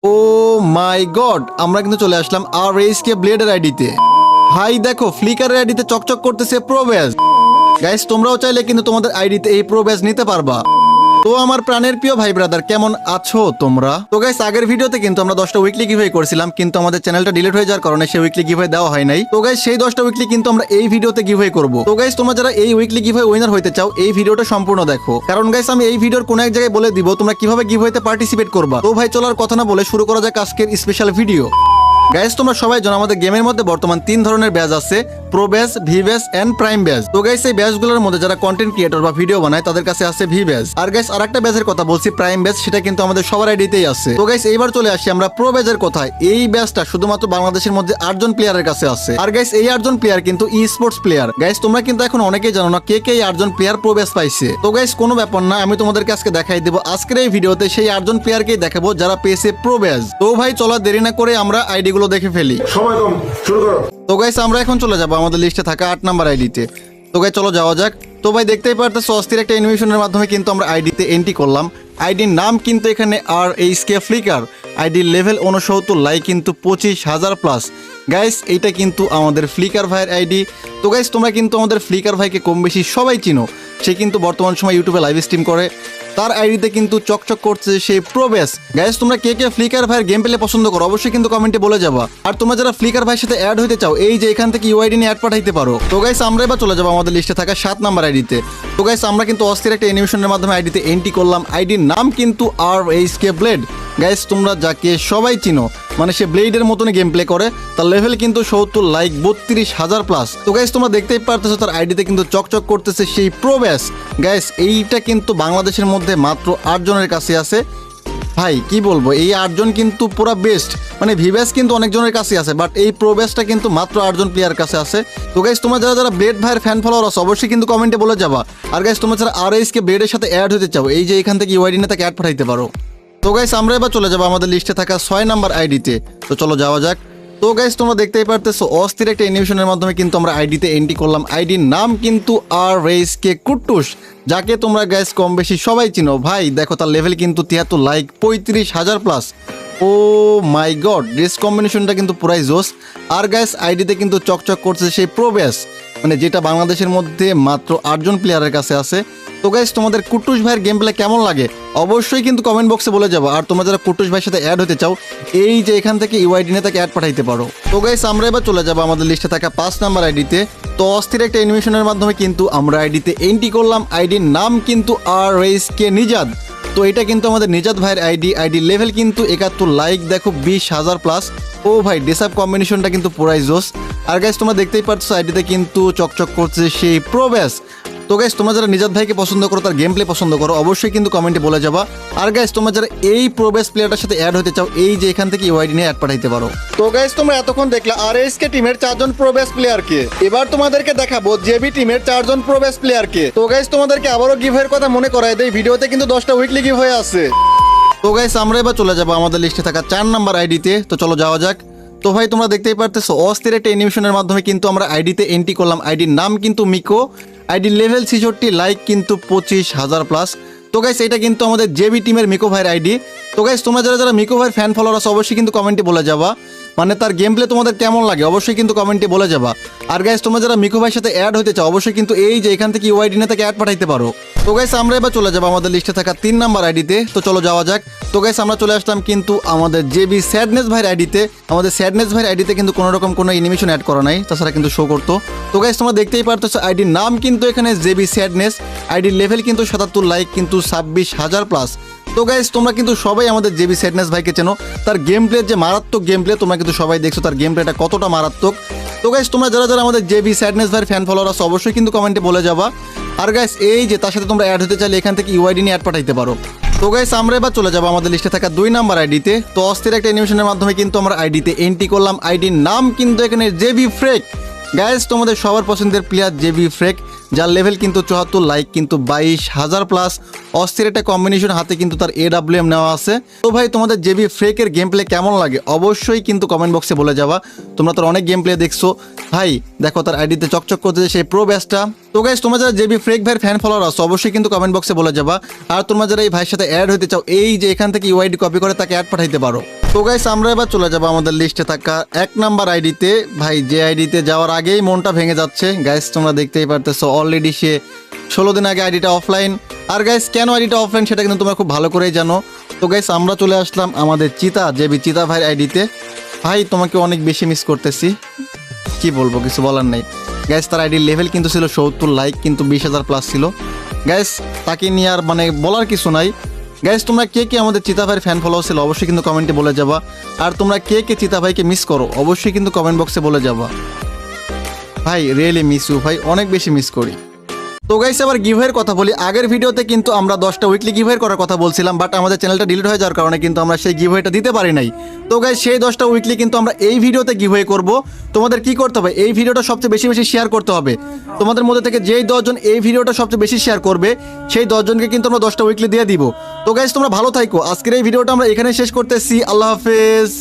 ও মাই god, আমরা কিন্তু চলে আসলাম আর এইচকে ব্লেডের আইডিতে। ভাই দেখো, ফ্লিকারের আইডিতে চকচক করতেছে প্রো ব্যাজ। গাইস, তোমরাও চাইলে কিন্তু তোমাদের আইডিতে এই প্রো ব্যাজ নিতে পারবা। তো আমার প্রাণের প্রিয় ভাই ব্রাদার, কেমন আছো তোমরা? তো গাইস, আগের ভিডিওতে কিন্তু আমরা 10টা উইকলি গিভওয়ে করছিলাম, কিন্তু আমাদের চ্যানেলটা ডিলিট হয়ে যাওয়ার কারণে সেই উইকলি গিভওয়ে দেওয়া হয় নাই। তো গাইস, সেই 10টা উইকলি কিন্তু আমরা এই ভিডিওতে গিভওয়ে করব। তো গাইস, তোমরা যারা এই উইকলি গিভওয়ে উইনার হইতে চাও, এই ভিডিওটা সম্পূর্ণ দেখো, কারণ গাইস আমি এই ভিডিওর কোন এক জায়গায় বলে দিব তোমরা কিভাবে গিভওয়েতে পার্টিসিপেট করবা। তো ভাই চলার কথা না বলে শুরু করা যাক আজকের স্পেশাল ভিডিও। গাইস, তোমরা সবাই জানো আমাদের গেমের মধ্যে বর্তমান 3 ধরনের ব্যাজ আছে, pro badge, V badge and prime badge. তো গাইস, এই ব্যাজগুলোর মধ্যে যারা কন্টেন্ট ক্রিয়েটর বা ভিডিও বানায় তাদের কাছে আছে ভি ব্যাজ। আর গাইস, আরেকটা ব্যাজের কথা বলছি, প্রাইম ব্যাজ, সেটা কিন্তু আমাদের সবার আইডিতেই আছে। তো গাইস, এইবার চলে আসি আমরা প্রো ব্যাজের কথায়। এই ব্যাজটা শুধুমাত্র বাংলাদেশের মধ্যে 8 জন প্লেয়ারের কাছে আছে। আর গাইস, এই 8 জন প্লেয়ার কিন্তু ই স্পোর্টস প্লেয়ার। গাইস, তোমরা কিন্তু এখন অনেকেই জানো না কে কে এই 8 জন প্লেয়ার প্রো ব্যাজ পাইছে। তো গাইস, কোনো ব্যাপার না, আমি তোমাদেরকে আজকে দেখাই দেব। আজকের এই ভিডিওতে সেই 8 জন প্লেয়ারকেই দেখাবো যারা পেয়েছে প্রো ব্যাজ। তো ভাই চলো দেরি না করে আমরা আইডি গুলো দেখে ফেলি। সময় কম, শুরু করো। তো গাইস, আমরা এখন চলে যাবো আমাদের লিস্টে থাকা 8 নাম্বার আইডিতে। তো গাইস চলো যাওয়া যাক। তো ভাই দেখতেই পারতেছো, অস্থির একটা অ্যানিমেশনের মাধ্যমে কিন্তু আমরা আইডিতে এন্ট্রি করলাম। আইডির নাম কিন্তু এখানে আর এইচকে ফ্লিকার। আইডির লেভেল 69, লাইক কিন্তু 25,000 প্লাস। গাইস, এইটা কিন্তু আমাদের ফ্লিকার ভাইয়ের আইডি। তো গাইস, তোমরা কিন্তু আমাদের ফ্লিকার ভাইকে কম বেশি সবাই চিনো। সে কিন্তু বর্তমান সময় ইউটিউবে লাইভ স্ট্রিম করে। তার আইডিতে কিন্তু চকচক করছে সেই প্রো ব্যাজ। গাইস, তোমরা কে কে ফ্লিকার ভাইয়ের গেম প্লে পছন্দ করো অবশ্যই কিন্তু কমেন্টে বলে যাবা। আর তোমরা যারা ফ্লিকার ভাইয়ের সাথে অ্যাড হইতে চাও, এই যে এখান থেকে ইউআইডি নিয়ে অ্যাড পাঠাইতে পারো। তো গাইস, আমরা এবার চলে যাবো আমাদের লিস্টে থাকা 7 নাম্বার আইডিতে। তো গাইস, আমরা কিন্তু অস্থির একটা অ্যানিমেশনের মাধ্যমে আইডিতে এন্ট্রি করলাম। আইডির নাম কিন্তু আর এইচকে ব্লেড। গাইস, তোমরা যাকে সবাই চিনো, মানে সে ব্লেডের মতনই গেম প্লে করে। তার লেভেল কিন্তু 70, লাইক 32,000 প্লাস। তো গাইস, তোমরা দেখতেই পারতেছো তার আইডিতে কিন্তু চকচক করতেছে সেই প্রো ব্যাজ। গাইস, এইটা কিন্তু বাংলাদেশের মধ্যে মাত্র 8 জনের কাছে আছে। ভাই কি বলবো, এই 8 জন কিন্তু পুরো বেস্ট। মানে ভি ব্যাজ কিন্তু অনেক জনের কাছে আছে, বাট এই প্রো ব্যাজটা কিন্তু মাত্র 8 জন প্লেয়ার কাছে আছে। তো গাইস, তোমরা যারা যারা ব্লেড ভাইয়ের ফ্যান ফলোয়ার আছে অবশ্যই কিন্তু কমেন্টে বলে যাবা। আর গাইস, তোমরা যারা আর এইচকে ব্লেডের সাথে অ্যাড হতে চাও, এই যে এখান থেকে ইউআইডি নিয়ে তাকে অ্যাড পাঠাইতে পারো। তো গাইস, আমরা এবার চলে যাবো আমাদের লিস্টে থাকা 6 নাম্বার আইডিতে। তো চলো যাওয়া যাক। তো গাইস, তোমরা দেখতেই পারতেছো অস্থির একটা অ্যানিমেশনের মাধ্যমে কিন্তু আমরা আইডিতে এন্ট্রি করলাম। আইডির নাম কিন্তু আর এইচকে কুট্টুস, যাকে তোমরা গাইস কম বেশি সবাই চিনো। ভাই দেখো, তার লেভেল কিন্তু 73, লাইক 35,000 প্লাস। ও মাই গড, ড্রেস কম্বিনেশনটা কিন্তু পুরাই জোস। আর গাইস, আইডিতে কিন্তু চকচক করছে সেই প্রো ব্যাজ, মানে যেটা বাংলাদেশের মধ্যে মাত্র 8 জন প্লেয়ারের কাছে আছে। তো গাইস, তোমাদের কুট্টুস ভাইয়ের গেম প্লে কেমন লাগে অবশ্যই কিন্তু কমেন্ট বক্সে বলে যাবো। আর তোমরা যারা কুট্টুস ভাইয়ের সাথে অ্যাড হতে চাও, এই যে এখান থেকে ইউআইডি নিয়ে তাকে অ্যাড পাঠাইতে পারো। তো গাইস, আমরা এবার চলে যাবো আমাদের লিস্টে থাকা 5 নাম্বার আইডিতে। তো অস্থির একটা অ্যানিমেশনের মাধ্যমে কিন্তু আমরা আইডিতে এন্ট্রি করলাম। আইডির নাম কিন্তু আর এইচকে নিজাদ। তো এটা কিন্তু আমাদের নিজাদ ভাইয়ের আইডি। আইডি লেভেল কিন্তু 71, লাইক দেখো 20,000 প্লাস। ও ভাই, ডেসআপ কম্বিনেশনটা কিন্তু পুরাই জোস। আর গাইস, তোমরা দেখতেই পাচ্ছ আইডিতে কিন্তু চকচক করছে সেই প্রো ব্যাজ। তো গাইস, তোমরা যারা নিজাদ ভাইকে পছন্দ করো, তার গেম প্লে পছন্দ করো অবশ্যই কিন্তু কমেন্টে বলে যাবা। আর গাইস, তোমরা যারা এই প্রো ব্যাজ প্লেয়ারটার সাথে অ্যাড হতে চাও, এই যে এখান থেকে ইউআইডি নিয়ে অ্যাড পাঠাইতে পারো। তো গাইস, তোমরা এতক্ষণ দেখলা আর এইচকে টিমের 4 জন প্রো ব্যাজ প্লেয়ারকে। এবার তোমাদেরকে দেখাবো জেবি টিমের 4 জন প্রো ব্যাজ প্লেয়ারকে। তো গাইস, তোমাদেরকে আবারও গিভওয়ের কথা মনে করাই দেই, ভিডিওতে কিন্তু 10টা উইকলি গিভওয়ে আছে। তো গাইস, আমরা এবার চলে যাবো আমাদের লিস্টে থাকা 4 নাম্বার আইডিতে। তো চলো যাওয়া যাক। তো ভাই, তোমরা দেখতেই পারতেছো অস্থির একটা অ্যানিমেশনের মাধ্যমে কিন্তু আমরা আইডিতে এন্ট্রি করলাম। আইডির নাম কিন্তু মিকো। আইডির লেভেল 66, লাইক কিন্তু 25,000 প্লাস। তো গাইস, এটা কিন্তু আমাদের জেবি টিমের মিকো ভাইয়ের আইডি। তো গাইস, তোমরা যারা যারা মিকো ভাইয়ের ফ্যান ফলোয়ার আছে অবশ্যই কিন্তু কমেন্টে বলে যাবা, মানে তার গেম প্লে তোমাদের কেমন লাগে অবশ্যই কিন্তু কমেন্টে বলে যাবা। আর গাইস, তোমরা যারা মিকো ভাইয়ের সাথে অ্যাড হতে চাও অবশ্যই কিন্তু এই যে এখান থেকে ইউআইডি নিয়ে তাকে অ্যাড পাঠাইতে পারো। তো গাইস, আমরা এবার চলে যাবো আমাদের লিস্টে থাকা 3 নাম্বার আইডিতে। তো চলো যাওয়া যাক। তো গাইস, আমরা চলে আসলাম কিন্তু আমাদের জেবি স্যাডনেস ভাইয়ের আইডিতে। আমাদের স্যাডনেস ভাইয়ের আইডিতে কিন্তু কোনো রকম কোনো অ্যানিমেশন অ্যাড করা নাই, তাছাড়া কিন্তু শো করতো। তো গাইস, তোমরা দেখতেই পারতেছো আইডির নাম কিন্তু এখানে জেবি স্যাডনেস। আইডির লেভেল কিন্তু 77, লাইক কিন্তু 26,000 প্লাস। তো গাইস, তোমরা কিন্তু সবাই আমাদের জেবি স্যাডনেস ভাইকে চেনো। তার গেম প্লে যে মারাত্মক গেম প্লে, তোমরা কিন্তু সবাই দেখছো তার গেম প্লেটা কতটা মারাত্মক। তো গাইস, তোমরা যারা যারা আমাদের জেবি স্যাডনেস ভাইয়ের ফ্যান ফলোয়ার আছে অবশ্যই কিন্তু কমেন্টে বলে যাবা। আর গাইস, এই যে তার সাথে তোমরা অ্যাড হতে চাইলে এখান থেকে ইউআইডি নিয়ে অ্যাড পাঠাইতে পারো। তো গাইস, আমরা এবার চলে যাবো আমাদের লিস্টে থাকা 2 নাম্বার আইডিতে। তো অস্থির একটা অ্যানিমেশনের মাধ্যমে কিন্তু আমরা আইডিতে এন্ট্রি করলাম। আইডির নাম কিন্তু এখানে জেবি ফ্রেক। গাইস, তোমাদের সবার পছন্দের প্লেয়ার জেবি ফ্রেক, যার লেভেল কিন্তু 74, লাইক কিন্তু 22,000 প্লাস। অস্থির একটা কম্বিনেশন, হাতে কিন্তু তার AWM নেওয়া আছে। তো ভাই, তোমাদের জেবি ফ্রেকের গেম প্লে কেমন লাগে অবশ্যই কিন্তু কমেন্ট বক্সে বলে যাবা। তোমরা তো অনেক গেম প্লে দেখছো। ভাই দেখো, তার আইডিতে চকচক করতে সেই প্রো ব্যাজটা। তো তো গাইস তোমরা যারা জেবি ফ্রেক ভাইয়ের ফ্যান ফলোয়ার আছো অবশ্যই কিন্তু কমেন্ট বক্সে বলে যাবা। আর তোমরা যারা এই ভাইয়ের সাথে অ্যাড হতে চাও এই যে এখান থেকে ইউআইডি কপি করে তাকে অ্যাড পাঠাইতে পারো। তো গাইস আমরা এবার চলে যাবো আমাদের লিস্টে থাকা 1 নাম্বার আইডিতে। ভাই যে আইডিতে যাওয়ার আগেই মনটা ভেঙে যাচ্ছে গাইস, তোমরা দেখতেই পারতেছো অলরেডি সে 16 দিন আগে আইডিটা অফলাইন। আর গাইস কেন আইডিটা অফলাইন সেটা কিন্তু তোমরা খুব ভালো করেই জানো। তো গাইস আমরা চলে আসলাম আমাদের চিতা জেবি চিতা ভাইয়ের আইডিতে। ভাই তোমাকে অনেক বেশি মিস করতেছি, কি বলবো, কিছু বলার নেই গাইস। তার আইডির লেভেল কিন্তু ছিল 70, লাইক কিন্তু 20,000 প্লাস ছিল গাইস। তাকে নিয়ে আর মানে বলার কিছু নাই গাইস। তোমরা কে কে আমাদের চিতা ভাইয়ের ফ্যান ফলো ছিল অবশ্যই কিন্তু কমেন্টে বলে যাবা। আর তোমরা কে কে চিতা ভাইকে মিস করো অবশ্যই কিন্তু কমেন্ট বক্সে বলে যাবা। ভাই রিয়েলি মিস ইউ ভাই, অনেক বেশি মিস করি। তো গাইস এবার গিভওয়ের কথা বলি। আগের ভিডিওতে কিন্তু আমরা 10টা উইকলি গিভওয়ে করার কথা বলছিলাম, বাট আমাদের চ্যানেলটা ডিলিট হয়ে যাওয়ার কারণে কিন্তু আমরা সেই গিভওয়েটা দিতে পারি নাই। তো গাইস সেই 10টা উইকলি কিন্তু আমরা এই ভিডিওতে গিভওয়ে করব। তোমাদের কি করতে হবে, এই ভিডিওটা সবচেয়ে বেশি বেশি শেয়ার করতে হবে। তোমাদের মধ্যে থেকে যেই 10 জন এই ভিডিওটা সবচেয়ে বেশি শেয়ার করবে সেই 10 জনকে কিন্তু আমরা 10টা উইকলি দিয়ে দিব। তো গাইস তোমরা ভালো থাকো, আজকের এই ভিডিওটা আমরা এখানে শেষ করতেছি। আল্লাহ হাফেজ।